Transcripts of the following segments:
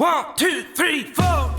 1, 2, 3, 4. All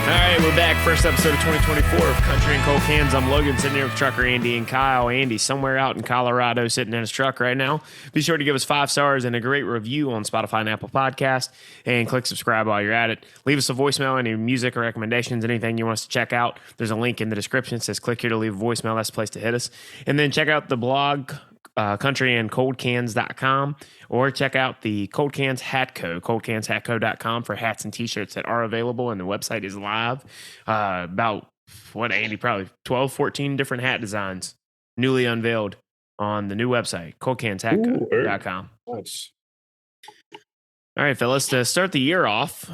right, we're back. First episode of 2024 of Country and Cold Cans. I'm Logan, sitting here with trucker Andy and Kyle. Andy's somewhere out in Colorado sitting in his truck right now. Be sure to give us 5 stars and a great review on Spotify and Apple Podcast, and click subscribe while you're at it. Leave us a voicemail, any music or recommendations, anything you want us to check out. There's a link in the description. It says click here to leave a voicemail. That's the place to hit us. And then check out the blog, countryandcoldcans.com, or check out the Cold Cans Hat Co., coldcanshatco.com for hats and t-shirts that are available, and the website is live. About, Andy, probably 12, 14 different hat designs newly unveiled on the new website, coldcanshatco.com. Nice. All right, fellas, to start the year off,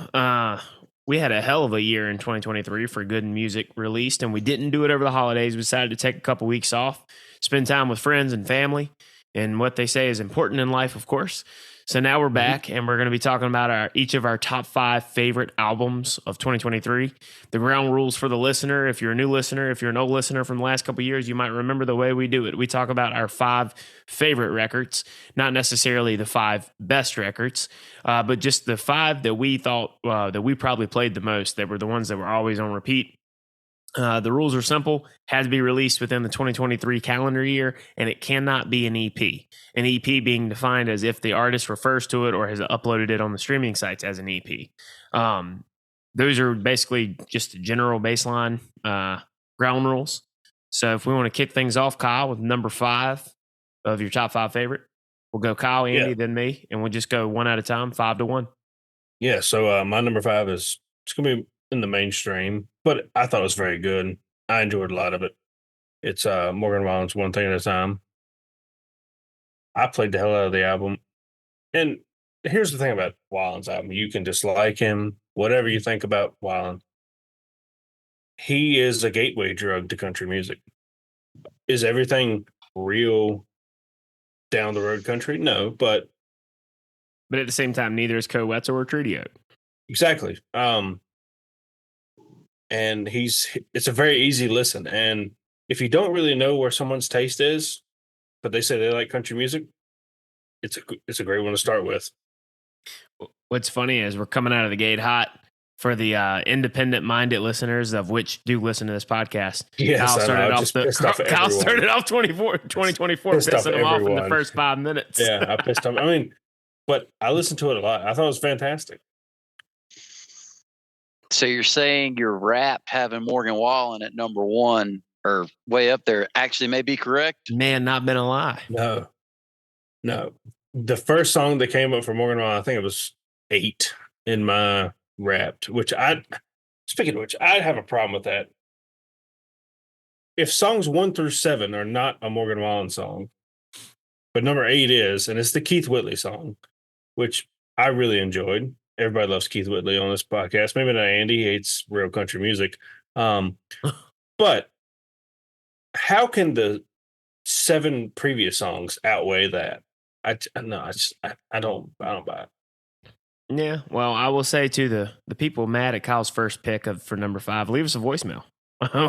we had a hell of a year in 2023 for good music released, and we didn't do it over the holidays. We decided to take a couple weeks off, spend time with friends and family, and what they say is important in life, of course. So now we're back, and we're going to be talking about each of our top 5 favorite albums of 2023. The ground rules for the listener: if you're a new listener, if you're an old listener from the last couple of years, you might remember the way we do it. We talk about our 5 favorite records, not necessarily the 5 best records, but just the 5 that we thought that we probably played the most, that were the ones that were always on repeat. The rules are simple: has to be released within the 2023 calendar year, and it cannot be an EP. An EP being defined as if the artist refers to it or has uploaded it on the streaming sites as an EP. Those are basically just a general baseline ground rules. So if we want to kick things off, Kyle, with number 5 of your top 5 favorite, we'll go Kyle, Andy, then me, and we'll just go one at a time, 5 to 1. Yeah, so my number 5 it's going to be in the mainstream, but I thought it was very good. I enjoyed a lot of it. It's Morgan Wallen's One Thing at a Time. I played the hell out of the album. And here's the thing about Wallen's album. You can dislike him, whatever you think about Wallen. He is a gateway drug to country music. Is everything real down the road country? No, but at the same time, neither is Co Wetzel or Trudio. Exactly. And it's a very easy listen. And if you don't really know where someone's taste is, but they say they like country music, it's a great one to start with. What's funny is we're coming out of the gate hot for the independent-minded listeners, of which do listen to this podcast. Yes, Kyle started off 2024 pissing them off in the first 5 minutes. Yeah, I pissed off. I mean, but I listened to it a lot. I thought it was fantastic. So you're saying your rap having Morgan Wallen at number 1 or way up there actually may be correct? Man, not been a lie. No. The first song that came up for Morgan Wallen, I think it was 8 in my Wrapped, speaking of which, I'd have a problem with that. If songs 1 through 7 are not a Morgan Wallen song, but number 8 is, and it's the Keith Whitley song, which I really enjoyed. Everybody loves Keith Whitley on this podcast. Maybe not Andy. He hates real country music. But how can the 7 previous songs outweigh that? I don't buy it. Yeah, well, I will say to the people mad at Kyle's first pick for number 5, leave us a voicemail.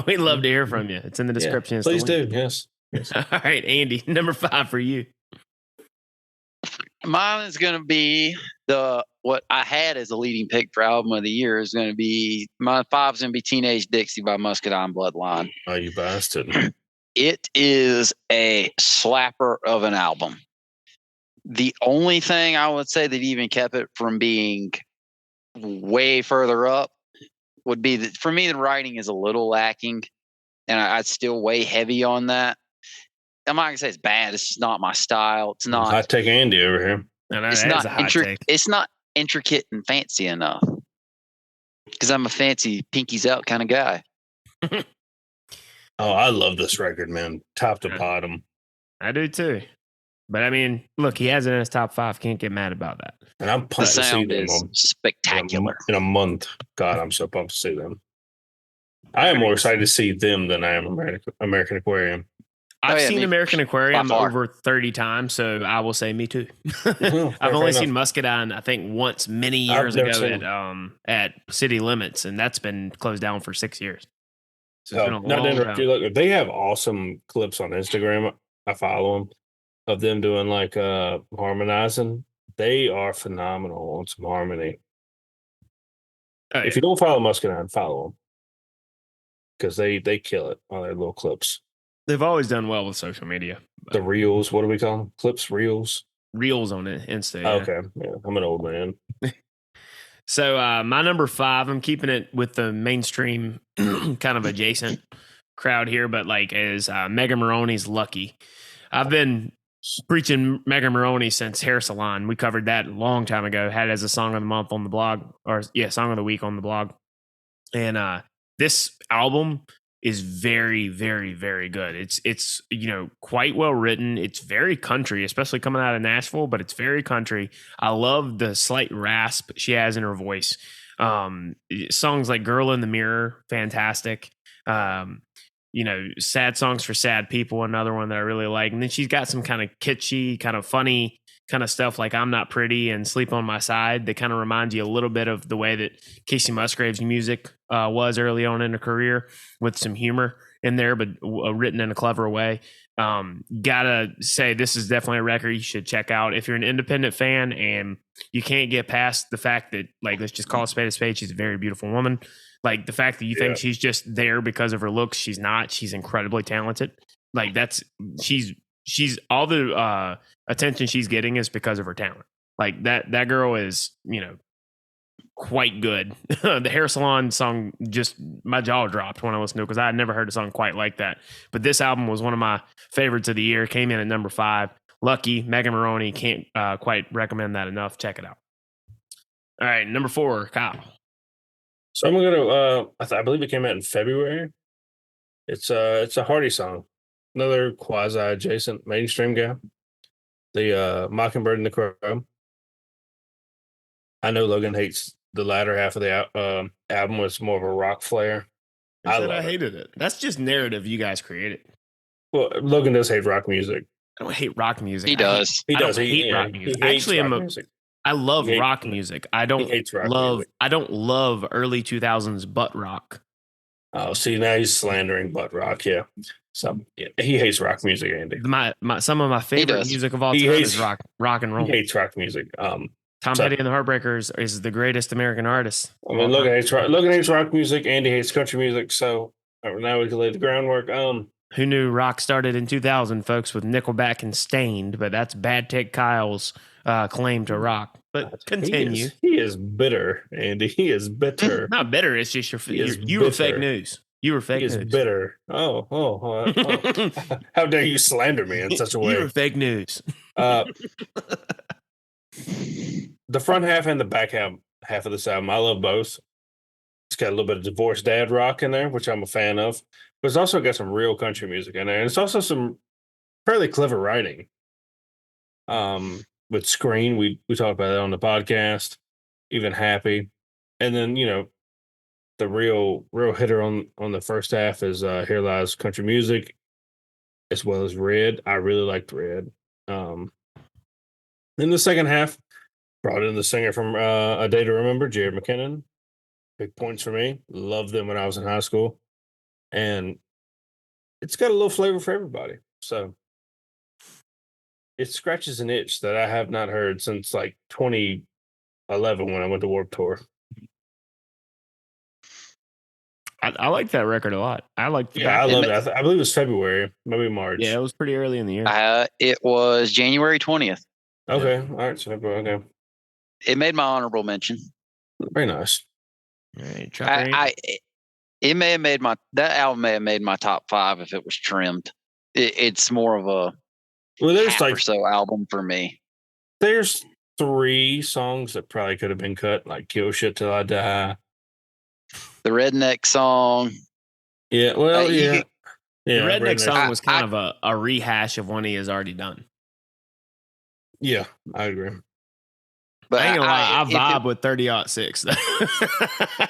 We'd love to hear from you. It's in the description. Yeah, please do. Yes. All right, Andy, number 5 for you. Mine is going to be what I had as a leading pick for album of the year is going to be, my 5 is going to be Teenage Dixie by Muscadine Bloodline. Oh, you bastard. It is a slapper of an album. The only thing I would say that even kept it from being way further up would be that for me, the writing is a little lacking, and I'd still weigh heavy on that. I'm not gonna say it's bad. It's just not my style. It's not. I take Andy over here. It's not It's not intricate and fancy enough. Because I'm a fancy pinkies out kind of guy. Oh, I love this record, man. Top to bottom. I do too. But I mean, look, he has it in his top 5. Can't get mad about that. And I'm pumped to see them spectacular. In a month. God, I'm so pumped to see them. I am more excited to see them than I am American Aquarium. I've seen American Aquarium over 30 times, so I will say me too. I've only seen Muscadine, I think, once many years ago at City Limits, and that's been closed down for 6 years. So look, they have awesome clips on Instagram. I follow them of them doing like harmonizing, They are phenomenal on some harmony. Oh, If you don't follow Muscadine, follow them because they kill it on their little clips. they've always done well with social media. The reels, what do we call them? Clips, reels. Reels on it, Insta. Yeah. Okay, yeah, I'm an old man. So my number 5, I'm keeping it with the mainstream kind of adjacent crowd here, but like is Megan Moroney's "Lucky." I've been preaching Megan Moroney since Hair Salon. We covered that a long time ago. Had it as a song of the month on the blog, or song of the week on the blog. And this album is very, very, very good. It's quite well written. It's very country, especially coming out of Nashville, but it's very country. I love the slight rasp she has in her voice. Songs like "Girl in the Mirror," fantastic. Sad Songs for Sad People, another one that I really like. And then she's got some kind of kitschy, kind of funny kind of stuff like "I'm Not Pretty" and "Sleep on My Side" that kind of reminds you a little bit of the way that Casey Musgrave's music was early on in her career, with some humor in there, but written in a clever way. Gotta say, this is definitely a record you should check out if you're an independent fan and you can't get past the fact that, like, let's just call a spade. She's a very beautiful woman. Like, the fact that you think she's just there because of her looks, she's not. She's incredibly talented. Like, she's all the attention she's getting is because of her talent. Like, that girl is, quite good. The Hair Salon song, just my jaw dropped when I listened to it because I had never heard a song quite like that. But this album was one of my favorites of the year. Came in at number 5. "Lucky," Megan Moroney. Can't quite recommend that enough. Check it out. All right, number 4, Kyle. So I'm gonna. I believe it came out in February. It's a Hardy song, another quasi adjacent mainstream guy. The Mockingbird and the Crow. I know Logan hates the latter half of the album. Was more of a rock flair. I hated it. That's just narrative you guys created. Well, Logan does hate rock music. I don't hate rock music. He does. He does. I hate rock music. Actually, I love rock music. I don't love early 2000s butt rock. Oh, see, now he's slandering butt rock. Yeah. So he hates rock music, Andy. Some of my favorite music of all time is rock and roll. He hates rock music. Tom Petty and the Heartbreakers is the greatest American artist. I mean, Logan hates rock music. Andy hates country music. So now we can lay the groundwork. Who knew rock started in 2000, folks, with Nickelback and Stained? But that's Bad Take Kyle's claim to rock. But continue. He is bitter, Andy. He is bitter. Not bitter. It's just you were fake news. You were fake news. He is bitter. Oh. How dare you slander me in such a way? You were fake news. The front half and the back half of this album, I love both. It's got a little bit of divorced dad rock in there, which I'm a fan of. But it's also got some real country music in there. And it's also some fairly clever writing. With Screen, we talked about that on the podcast. Even Happy. And then, the real hitter on the first half is Here Lies Country Music, as well as Red. I really liked Red. In the second half, brought in the singer from A Day to Remember, Jared McKinnon. Big points for me. Loved them when I was in high school. And it's got a little flavor for everybody. So it scratches an itch that I have not heard since like 2011 when I went to Warped Tour. I like that record a lot. I love it. I believe it was February, maybe March. Yeah, it was pretty early in the year. It was January 20th. Okay, all right. So okay, it made my honorable mention. Very nice. All right, that album may have made my top 5 if it was trimmed. It's more of a there's half or so album for me. There's 3 songs that probably could have been cut, like "Kill Shit Till I Die." The Redneck song. Yeah, well, the Redneck song was kind of a rehash of one he has already done. Yeah, I agree. But I ain't gonna lie, I vibe with 30-06.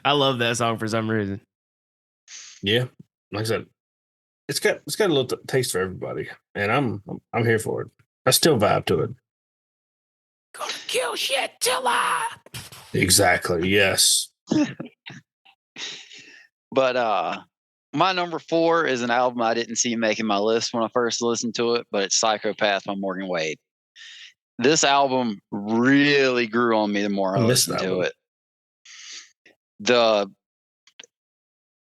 I love that song for some reason. Yeah, like I said, it's got a little taste for everybody, and I'm here for it. I still vibe to it. Gonna kill shit till I. Exactly. Yes. But my number 4 is an album I didn't see making my list when I first listened to it, but it's "Psychopath" by Morgan Wade. this album really grew on me the more I missed listened that to one. it.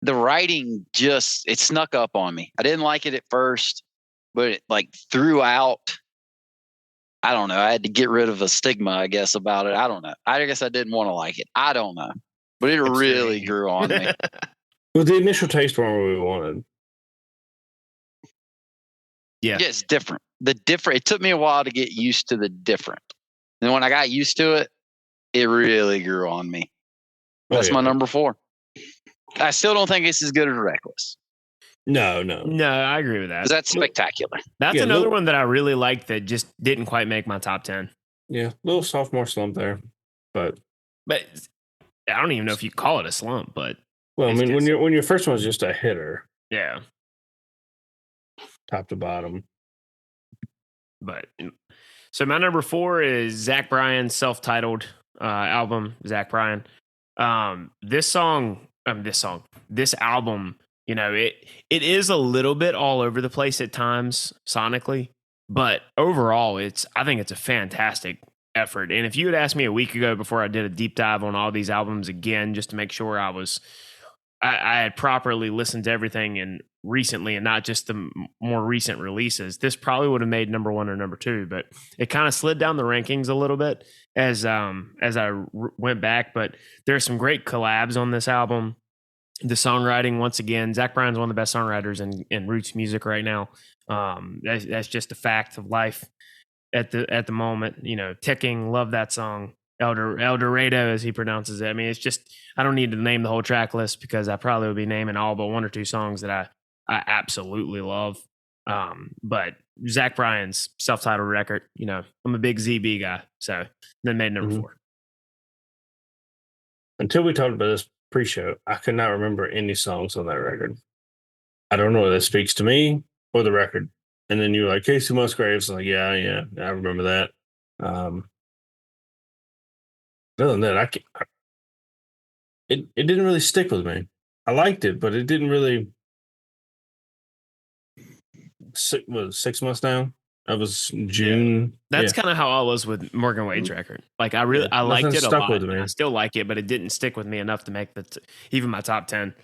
The writing it snuck up on me. I didn't like it at first, but throughout, I don't know. I had to get rid of a stigma, I guess, about it. I don't know. I guess I didn't want to like it. I don't know. But it really grew on me. Well, the initial taste weren't what we wanted. Yeah, it's different. It took me a while to get used to the different. And when I got used to it, it really grew on me. That's my number 4. I still don't think it's as good as Reckless. No, I agree with that. That's spectacular. That's another one that I really liked that just didn't quite make my top 10. Yeah, little sophomore slump there, but I don't even know if you call it a slump. But well, I mean, when your first one's just a hitter, yeah, top to bottom. But so my number 4 is Zach Bryan's self-titled album. Zach Bryan. This album, you know, it is a little bit all over the place at times sonically, but overall, I think it's a fantastic effort. And if you had asked me a week ago before I did a deep dive on all these albums again, just to make sure I had properly listened to everything and recently and not just the more recent releases, this probably would have made number 1 or number 2, but it kind of slid down the rankings a little bit as I went back. But there's some great collabs on this album. The songwriting, once again, Zach Bryan's one of the best songwriters in roots music right now. That's just a fact of life at the moment. You know, Ticking, love that song. El Dorado, as he pronounces it. I mean, it's just, I don't need to name the whole track list because I probably would be naming all but 1 or 2 songs that I absolutely love. But Zach Bryan's self-titled record, you know, I'm a big ZB guy, so then made number 4. Until we talked about this pre-show, I could not remember any songs on that record. I don't know whether that speaks to me or the record. And then you're like, Casey Musgraves. I'm like, yeah, I remember that. Other than that, it didn't really stick with me. I liked it, but it didn't really. Was 6 months now? That was June. That's kind of how I was with Morgan Wade's record. Like I liked it a lot. I still like it, but it didn't stick with me enough to make even my top 10.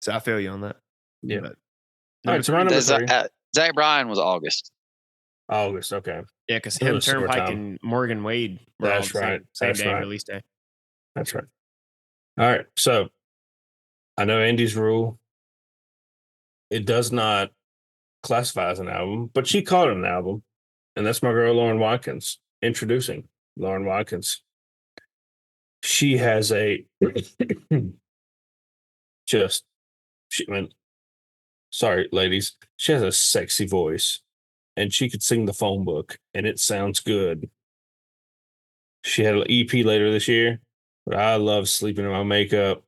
So I feel you on that. Yeah. But, all right, so my number 3. Zach Bryan was August. August, okay. Yeah, because him, Turnpike, and Morgan Wade were That's all right. Same day, release day. That's right. All right, so I know Andy's rule. It does not classify as an album, but she called it an album, and that's my girl Lauren Watkins. Introducing Lauren Watkins. She has a sorry, ladies. She has a sexy voice, and she could sing the phone book, and it sounds good. She had an EP later this year, but I love Sleeping in My Makeup.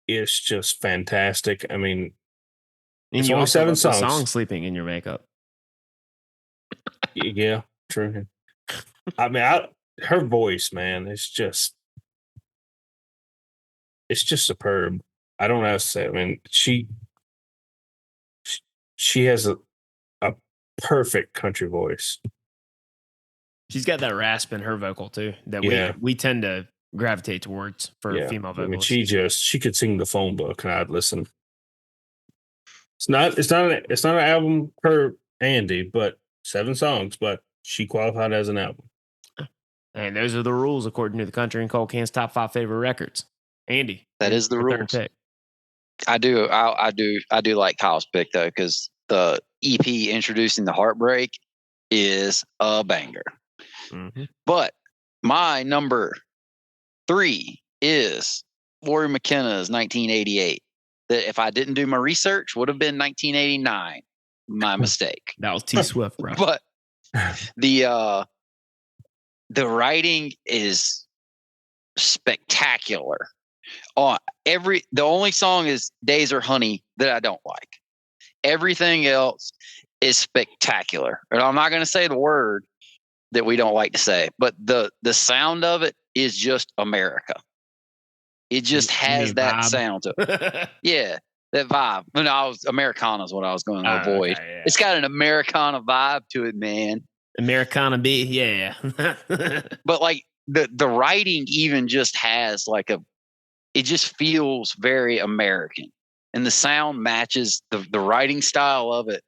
It's just fantastic. I mean, and it's you only also 7 love the songs. song "Sleeping in Your Makeup." Yeah, true. I mean, her voice, man, it's just superb. I don't know how to say it. I mean, she has a perfect country voice. She's got that rasp in her vocal too that we tend to gravitate towards for female vocals. I mean, she could sing the phone book, and I'd listen. It's not an album per Andy, but 7 songs, but she qualified as an album. And those are the rules according to the Country and Cold Can's top 5 favorite records. Andy, that is the rules. I do like Kyle's pick though, because the EP introducing the Heartbreak is a banger. Mm-hmm. But my number 3 is Lori McKenna's 1988. That if I didn't do my research would have been 1989. My mistake. That was T Swift, bro. But the writing is spectacular. The only song is Days Are Honey that I don't like. Everything else is spectacular. And I'm not going to say the word that we don't like to say, but the sound of it is just America. It just has that sound to it. Yeah. that vibe. No, I was Americana is what I was going to avoid. Okay, yeah. It's got an Americana vibe to it, man. Americana B, yeah. But like the writing even just has like it just feels very American, and the sound matches the writing style of it.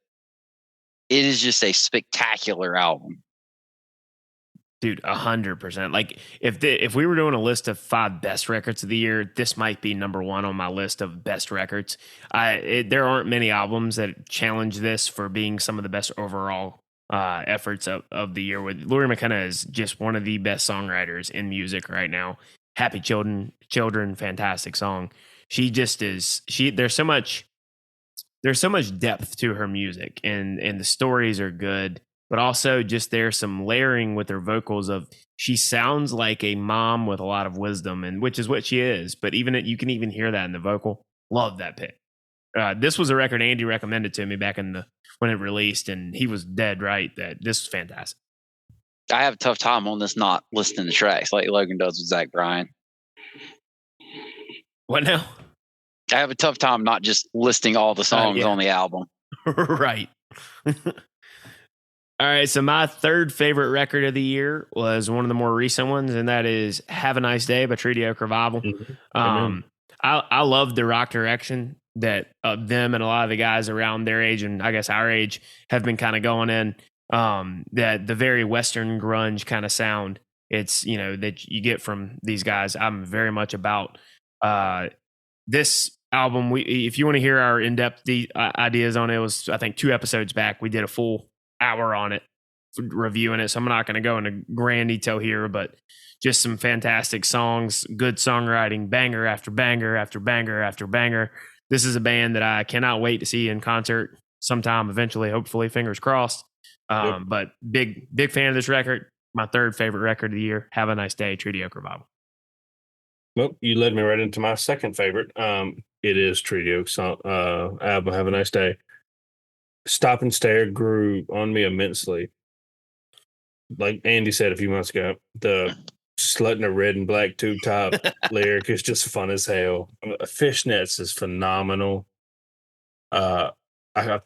It is just a spectacular album. Dude, 100%. Like if we were doing a list of 5 best records of the year, this might be number 1 on my list of best records. There aren't many albums that challenge this for being some of the best overall efforts of the year. With Lori McKenna is just one of the best songwriters in music right now. Happy Children, fantastic song. She just is. There's so much depth to her music, and the stories are good. But also just there's some layering with her vocals of she sounds like a mom with a lot of wisdom, and which is what she is. But you can even hear that in the vocal. Love that pick. This was a record Andy recommended to me back when it released, and he was dead right that this was fantastic. I have a tough time on this not listening to tracks like Logan does with Zach Bryan. What now? I have a tough time not just listing all the songs on the album. Right. All right, so my third favorite record of the year was one of the more recent ones, and that is "Have a Nice Day" by Treaty Oak Revival. Mm-hmm. I love the rock direction that them and a lot of the guys around their age and I guess our age have been kind of going in. That the very Western grunge kind of sound. It's that you get from these guys. I'm very much about this album. If you want to hear our in-depth ideas on it, was I think 2 episodes back we did a full hour on it reviewing it, so I'm not going to go into grand detail here, but just some fantastic songs, good songwriting, banger after banger after banger after banger. This is a band that I cannot wait to see in concert sometime eventually, hopefully, fingers crossed. But big fan of this record. My third favorite record of the year. Have a Nice Day, Treaty Oak Revival. Well, you led me right into my second favorite. It is Treaty Oak's album, Have a Nice Day. Stop and Stare grew on me immensely. Like Andy said a few months ago, the slut in a red and black tube top lyric is just fun as hell. Fishnets is phenomenal. I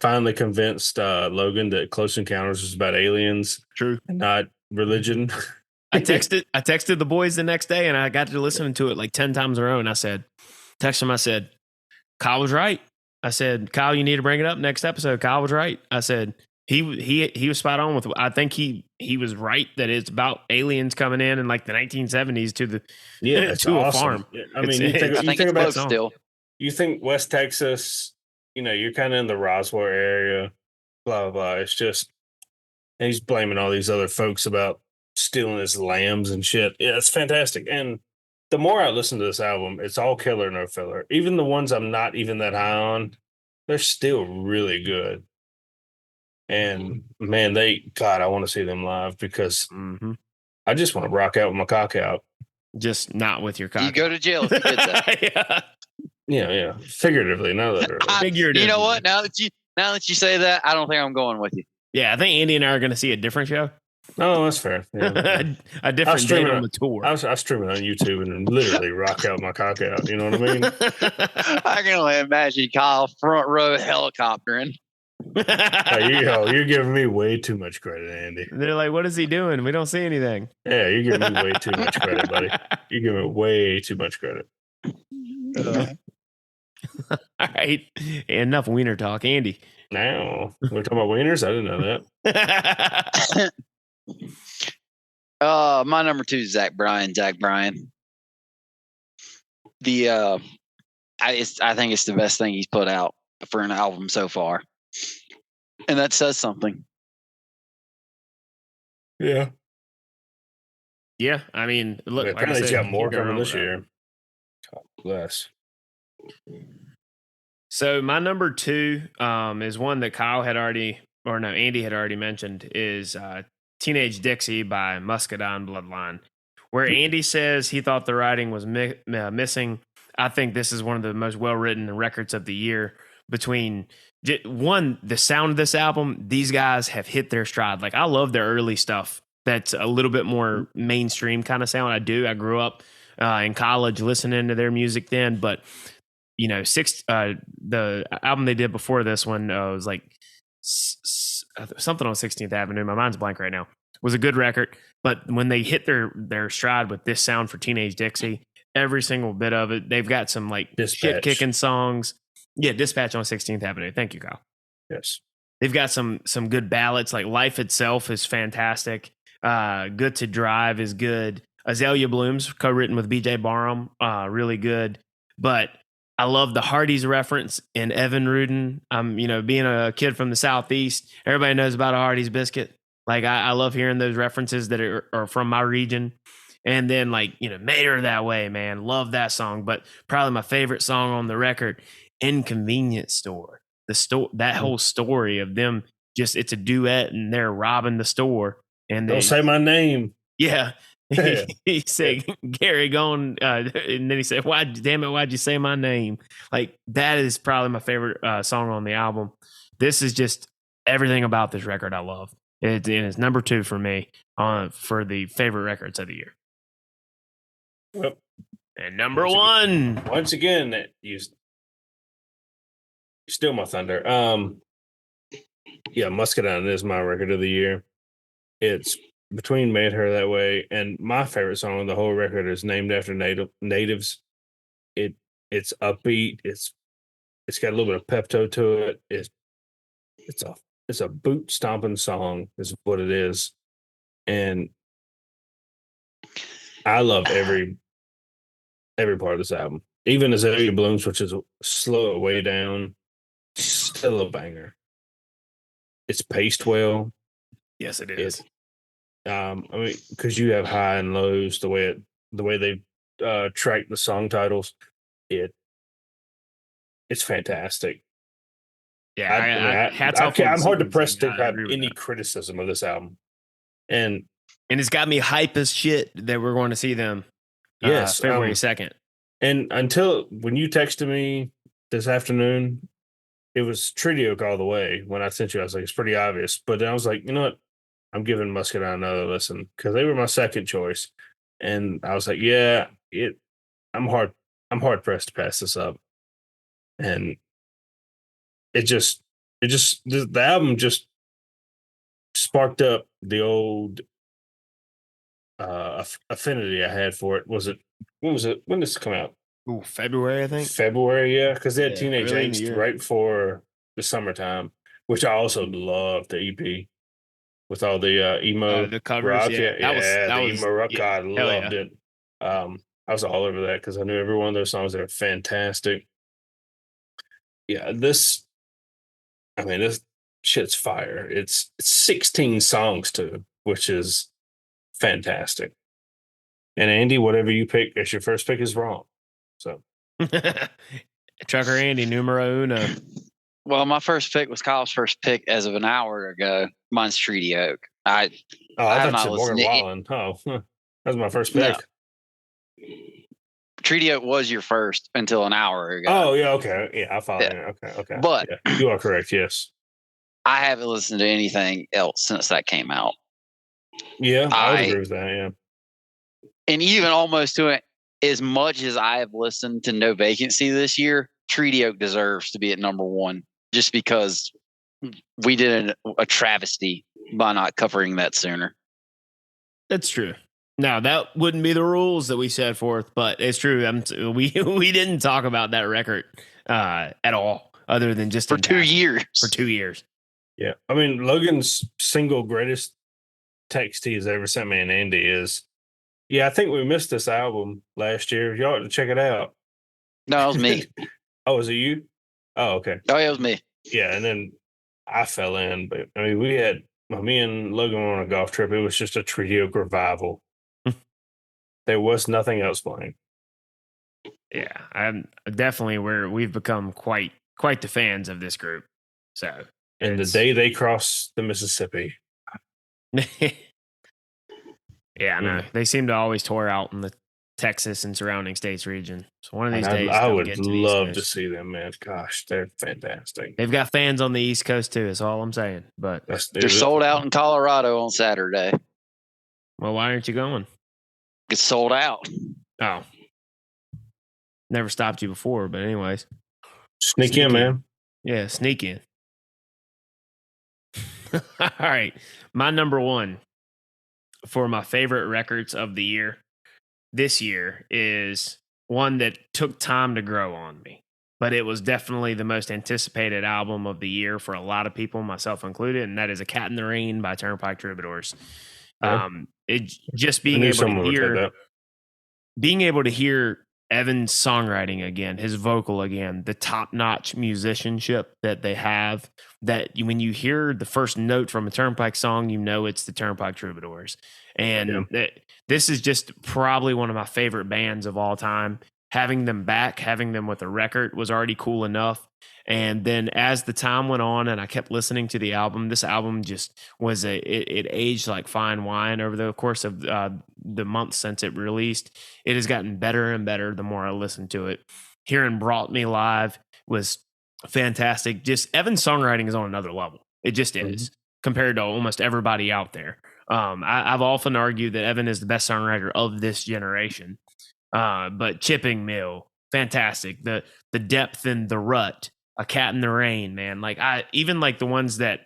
finally convinced Logan that Close Encounters was about aliens, True, and not religion. I texted the boys the next day, and I got to listen to it like 10 times in a row. And I said, Kyle was right. I said, Kyle, you need to bring it up next episode. Kyle was right. I said, he was spot on with. I think he was right that it's about aliens coming in like the 1970s to the to a farm. I mean, you think about still. You think West Texas, you're kind of in the Roswell area, blah blah blah. It's just, and he's blaming all these other folks about stealing his lambs and shit. Yeah, it's fantastic. And the more I listen to this album, it's all killer, no filler. Even the ones I'm not even that high on, they're still really good. And man, I want to see them live because I just want to rock out with my cock out. Just not with your cock. You go to jail if you did that. Yeah. Figuratively, no, figuratively. You know what? Now that you say that, I don't think I'm going with you. Yeah, I think Andy and I are going to see a different show. Oh, that's fair. Yeah. A different date on the tour. I stream it on YouTube and literally rock out my cock out. You know what I mean? I can only imagine Kyle front row helicoptering. You're giving me way too much credit, Andy. They're like, what is he doing? We don't see anything. Yeah, you're giving me way too much credit, buddy. You're giving me way too much credit. All right. Enough wiener talk. Andy. Now, we're talking about wieners? I didn't know that. My number 2 is Zach Bryan. I think it's the best thing he's put out for an album so far, and that says something. Yeah. I mean, look, apparently he's got more coming this year. God bless. So my number 2 is one that Andy had already mentioned, is Teenage Dixie by Muscadine Bloodline, where Andy says he thought the writing was missing. I think this is one of the most well-written records of the year. Between the sound of this album, these guys have hit their stride. Like, I love their early stuff. That's a little bit more mainstream kind of sound. I grew up in college listening to their music then, but the album they did before this one was like something on 16th Avenue. My mind's blank right now. Was a good record, but when they hit their stride with this sound for Teenage Dixie, every single bit of it, they've got some like shit kicking songs. Yeah, Dispatch on 16th Avenue. Thank you, Kyle. Yes. They've got some good ballads. Like Life Itself is fantastic. Good to Drive is good. Azalea Blooms, co-written with BJ Barham, really good. But I love the Hardy's reference in Evan Rudin. Being a kid from the Southeast, everybody knows about a Hardy's biscuit. Like I love hearing those references that are from my region. And then Made Her That Way, man. Love that song. But probably my favorite song on the record, Inconvenience Store. That whole story of them, it's a duet and they're robbing the store. And don't say my name. Yeah. He said, Gary, gone. And then he said, why'd you say my name? Like, that is probably my favorite song on the album. This is just everything about this record I love. It's number 2 for me for the favorite records of the year. Well, and number 1. Once again, you steal my thunder. Muscadine is my record of the year. It's between Made Her That Way and my favorite song on the whole record is Named After Natives. It's upbeat. It's got a little bit of pepto to it. It's a boot stomping song is what it is. And I love every part of this album. Even Azalea Blooms, which is slow it way down, still a banger. It's paced well. Yes, it is. Because you have high and lows, the way they track the song titles, it's fantastic. Yeah, hats off. I'm hard to press to have any criticism of this album, and it's got me hype as shit that we're going to see them. Yes, February 2nd. And until when you texted me this afternoon, it was Treaty Oak all the way. When I sent you, I was like, it's pretty obvious. But then I was like, you know what? I'm giving Muscadine another listen because they were my second choice. And I was like, I'm hard pressed to pass this up. And the album just sparked up the old affinity I had for it. When did this come out? Ooh, February, I think. February, yeah, because they had Teenage Angst right before the summertime, which I also loved the EP with all the emo the covers. rock. That was emo rock. I loved it. I was all over that because I knew every one of those songs. They were fantastic. Yeah, this shit's fire. It's 16 songs too, which is fantastic. And Andy, whatever you pick as your first pick is wrong. So Trucker Andy, numero uno. Well, my first pick was Kyle's first pick as of an hour ago. Mine's Treaty Oak. I thought you said Morgan Wallen. Oh, that was my first pick. No. Treaty Oak was your first until an hour ago. Oh, yeah, okay. Yeah, I follow you. Okay. But you are correct, yes. I haven't listened to anything else since that came out. Yeah, I would agree with that, yeah. And even almost to it, as much as I have listened to No Vacancy this year, Treaty Oak deserves to be at number 1 just because we did a travesty by not covering that sooner. That's true. Now, that wouldn't be the rules that we set forth, but it's true. We didn't talk about that record at all, other than just for 2 years. For 2 years. Yeah. I mean, Logan's single greatest text he has ever sent me and Andy is, I think we missed this album last year. Y'all ought to check it out. No, it was me. Oh, was it you? Oh, okay. Oh, yeah, it was me. Yeah, and then I fell in. But, I mean, me and Logan were on a golf trip. It was just a Treaty Oak revival. There was nothing else playing. Yeah, I'm definitely we've become quite the fans of this group. So, and the day they cross the Mississippi. Yeah, no, they seem to always tour out in the Texas and surrounding states region. So one of these days, I would love to see them, man. Gosh, they're fantastic. They've got fans on the East Coast too. Is all I'm saying. But they're sold out in Colorado on Saturday. Well, why aren't you going? It's sold out. Oh, Never stopped you before, but anyways. Sneak in, man. Yeah, sneak in. All right. My number one for my favorite records of the year this year is one that took time to grow on me, but it was definitely the most anticipated album of the year for a lot of people, myself included, and that is A Cat in the Rain by Turnpike Troubadours. Yeah. It just I being knew able someone to would take hear that. being able to hear Evan's songwriting again, his vocal again, the top-notch musicianship that they have, that when you hear the first note from a Turnpike song, you know it's the Turnpike Troubadours. And this is just probably one of my favorite bands of all time. Having them back, having them with a record was already cool enough. And then as the time went on and I kept listening to the album, this album just was it aged like fine wine over the course of the months since it released. It has gotten better and better the more I listen to it. Hearing Brought Me Live was fantastic. Just Evan's songwriting is on another level. It just is compared to almost everybody out there. I've often argued that Evan is the best songwriter of this generation. But Chipping Mill, fantastic. The depth in The Rut, A Cat in the Rain, man. Like I even like the ones that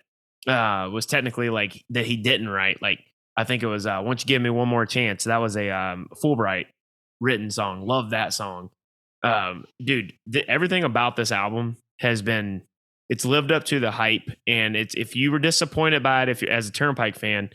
was technically like that he didn't write. Like I think it was Won't You Give Me One More Chance. That was a Fulbright written song. Love that song. Dude, everything about this album has been it's lived up to the hype. And it's if you were disappointed by it, if you're as a Turnpike fan,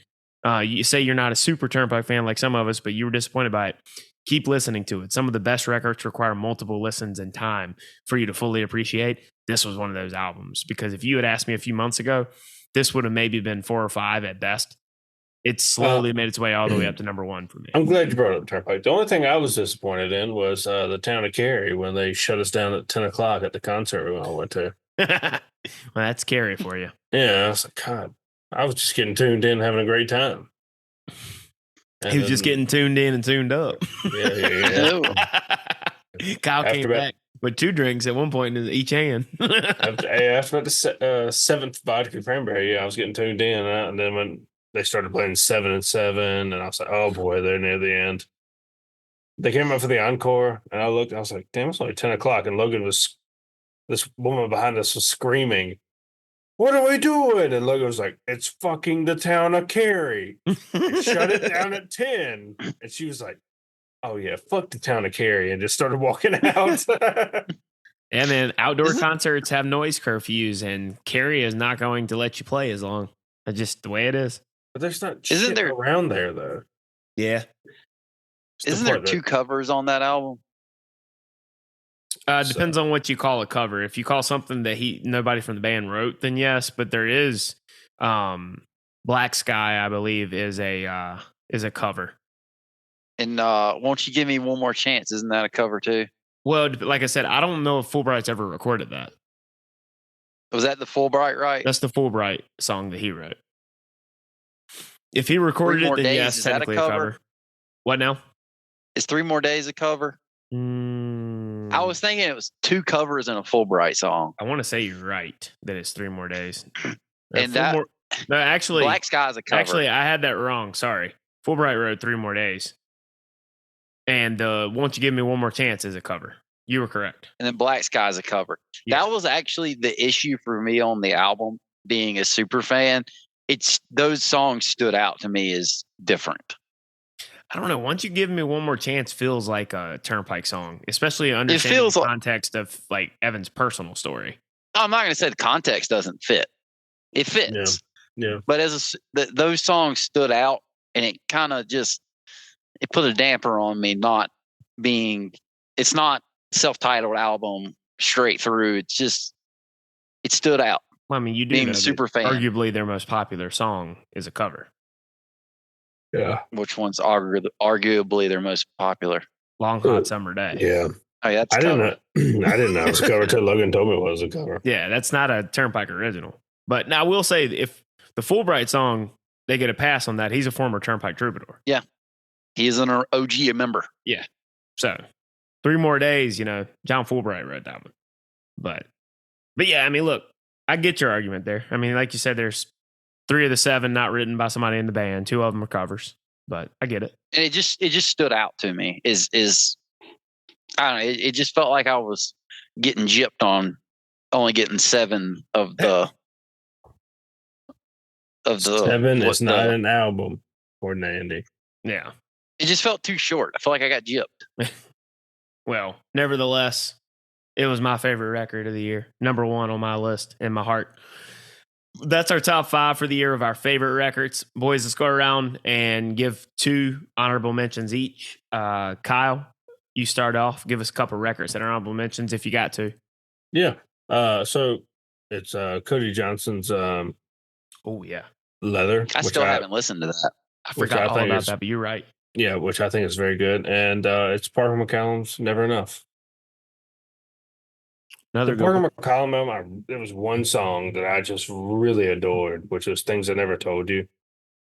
you say you're not a super Turnpike fan like some of us, but you were disappointed by it. Keep listening to it. Some of the best records require multiple listens and time for you to fully appreciate. This was one of those albums because if you had asked me a few months ago, this would have maybe been 4 or 5 at best. It slowly made its way all the way up to number 1 for me. I'm glad you brought up Turnpike. The only thing I was disappointed in was the town of Cary when they shut us down at 10 o'clock at the concert we all went to. Well, that's Cary for you. Yeah, I was like, God, I was just getting tuned in, having a great time. He was just getting tuned in and tuned up. Yeah. Kyle came back with 2 drinks at one point in each hand. After the 7th vodka cranberry, I was getting tuned in, and then when they started playing 7 and 7, and I was like, oh boy, they're near the end. They came up for the encore, and I looked, I was like, damn, it's only 10 o'clock, and this woman behind us was screaming, what are we doing? And Logan was like, it's fucking the town of Cary. Shut it down at 10. And she was like, oh yeah, fuck the town of Cary, and just started walking out. And then outdoor concerts have noise curfews, and Cary is not going to let you play as long. That's just the way it is. But there's not shit around there, though. Yeah. Isn't there 2 covers on that album? Depends on what you call a cover. If you call something that nobody from the band wrote, then yes. But there is Black Sky, I believe, is a cover. And Won't You Give Me One More Chance? Isn't that a cover too? Well, like I said, I don't know if Fulbright's ever recorded that. Was that the Fulbright, right? That's the Fulbright song that he wrote. If he recorded it, then yes, technically a cover. What now? Is 3 More Days a cover? I was thinking it was 2 covers and a Fulbright song. I want to say you're right that it's 3 More Days. And no, actually, Black Sky is a cover. Actually, I had that wrong. Sorry. Fulbright wrote 3 More Days. And Won't You Give Me One More Chance is a cover. You were correct. And then Black Sky is a cover. Yeah. That was actually the issue for me on the album, being a super fan. Those songs stood out to me as different. I don't know. Once You Give Me One More Chance feels like a Turnpike song, especially understanding the context of like Evan's personal story. I'm not going to say the context doesn't fit. It fits. Yeah. But those songs stood out, and it kind of just it put a damper on me. It's not self-titled album straight through. It stood out. Well, I mean, you do being know a super fan. Arguably, their most popular song is a cover. Yeah. Which one's arguably their most popular? Long Hot Summer Day. Yeah. Oh, yeah, I didn't know it was a cover until Logan told me it was a cover. Yeah, that's not a Turnpike original. But now I will say, if the Fulbright song, they get a pass on that. He's a former Turnpike Troubadour. Yeah. He is an OG member. Yeah. So 3 More Days, John Fulbright wrote that one. But yeah, I mean, look, I get your argument there. I mean, like you said, there's 3 of the 7 not written by somebody in the band. 2 of them are covers, but I get it. And it just stood out to me. Is I don't know. It just felt like I was getting gypped on only getting 7 of the 7 is not the. an album for Andy. Yeah. It just felt too short. I feel like I got gypped. Well, nevertheless, it was my favorite record of the year. Number 1 on my list in my heart. That's our top 5 for the year of our favorite records. Boys, let's go around and give 2 honorable mentions each. Kyle, you start off. Give us a couple records that are honorable mentions if you got to. Yeah. So it's Cody Johnson's Oh, yeah. Leather. I still haven't listened to that. I forgot all about that, but you're right. Yeah, which I think is very good. And it's Parker McCallum's Never Enough. Another the Parker McCallum album, there was one song that I just really adored, which was Things I Never Told You,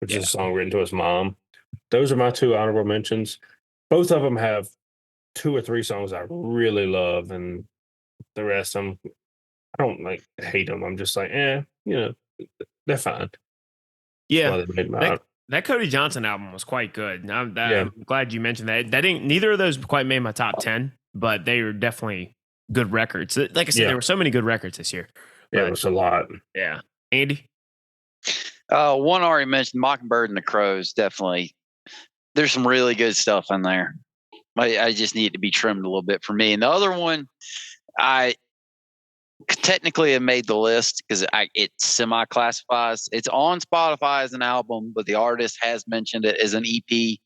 which is a song written to his mom. Those are my 2 honorable mentions. Both of them have 2 or 3 songs I really love, and the rest I don't like hate them. I'm just like, they're fine. Yeah, that Cody Johnson album was quite good. I'm glad you mentioned that. Neither of those quite made my top 10, but they were definitely good records. Like I said, there were so many good records this year. Yeah, it was a lot. Yeah, Andy. One already mentioned, Mockingbird and the Crows. Definitely, there's some really good stuff in there. I just need to be trimmed a little bit for me. And the other one, I technically have made the list because it semi-classifies. It's on Spotify as an album, but the artist has mentioned it as an EP.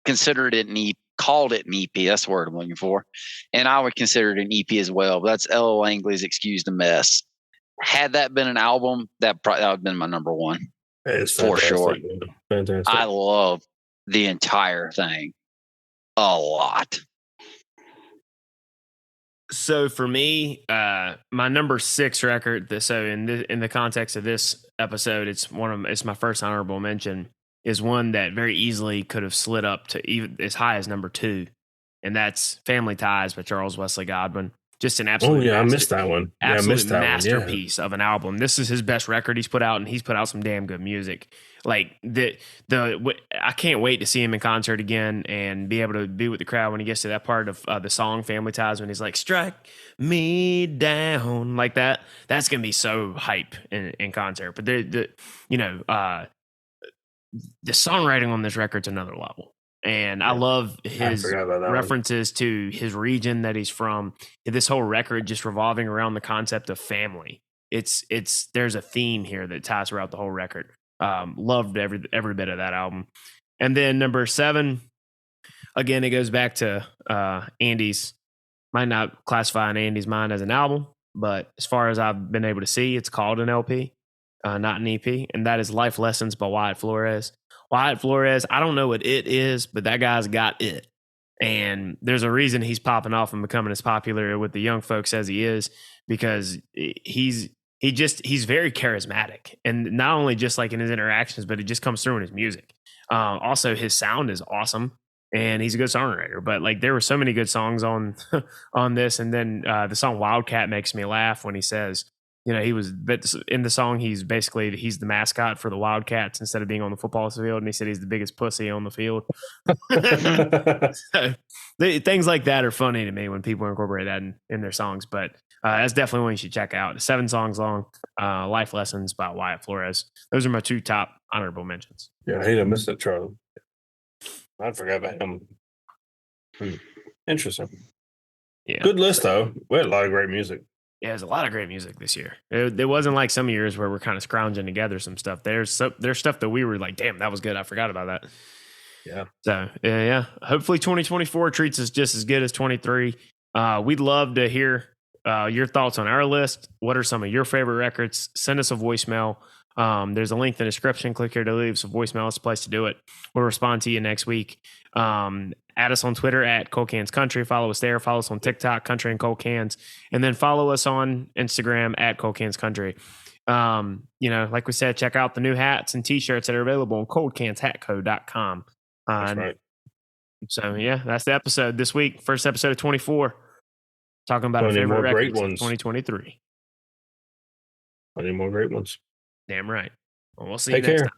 Considered it an EP. Called it an EP. That's the word I'm looking for. And I would consider it an EP as well. But that's L.L. Langley's Excuse the Mess. Had that been an album, that would have been my number 1. It's for sure. Fantastic. I love the entire thing a lot. So for me, my number 6 record. So in the context of this episode, it's my first honorable mention. Is one that very easily could have slid up to even as high as number 2, and that's Family Ties by Charles Wesley Godwin. Just an absolute I missed that one. Absolute masterpiece of an album. This is his best record he's put out, and he's put out some damn good music. Like I can't wait to see him in concert again and be able to be with the crowd when he gets to that part of the song Family Ties when he's like, "Strike me down," like that. That's gonna be so hype in concert. But the songwriting on this record's another level. And I love his references to his region that he's from. This whole record just revolving around the concept of family. There's a theme here that ties throughout the whole record. Loved every bit of that album. And then number 7, again, it goes back to Andy's. Might not classify in Andy's mind as an album, but as far as I've been able to see, it's called an LP. Not an EP, and that is Life Lessons by Wyatt Flores. Wyatt Flores, I don't know what it is, but that guy's got it. And there's a reason he's popping off and becoming as popular with the young folks as he is, because he's very charismatic. And not only just like in his interactions, but it just comes through in his music. Also, his sound is awesome, and he's a good songwriter. But like there were so many good songs on this. And then the song Wildcat makes me laugh when he says, he was in the song. He's the mascot for the Wildcats instead of being on the football field. And he said he's the biggest pussy on the field. So, things like that are funny to me when people incorporate that in their songs. But that's definitely one you should check out. 7 songs long, Life Lessons by Wyatt Flores. Those are my 2 top honorable mentions. Yeah, I hate to miss that, Charlie. I forgot about him. Interesting. Yeah. Good list, though. We had a lot of great music. Yeah, there's a lot of great music this year. It wasn't like some years where we're kind of scrounging together some stuff. There's stuff that we were like, damn, that was good. I forgot about that. Yeah. So, yeah. Hopefully 2024 treats us just as good as 23. We'd love to hear your thoughts on our list. What are some of your favorite records? Send us a voicemail. There's a link in the description. Click here to leave us a voicemail. It's the place to do it. We'll respond to you next week. Add us on Twitter at Cold Cans Country. Follow us there. Follow us on TikTok, Country and Cold Cans. And then follow us on Instagram at Cold Cans Country. Like we said, check out the new hats and t-shirts that are available on coldcanshatco.com. That's right. So, yeah, that's the episode this week. First episode of 24. Talking about our favorite records of 2023. Plenty more great ones. Damn right. Well, we'll see you next time.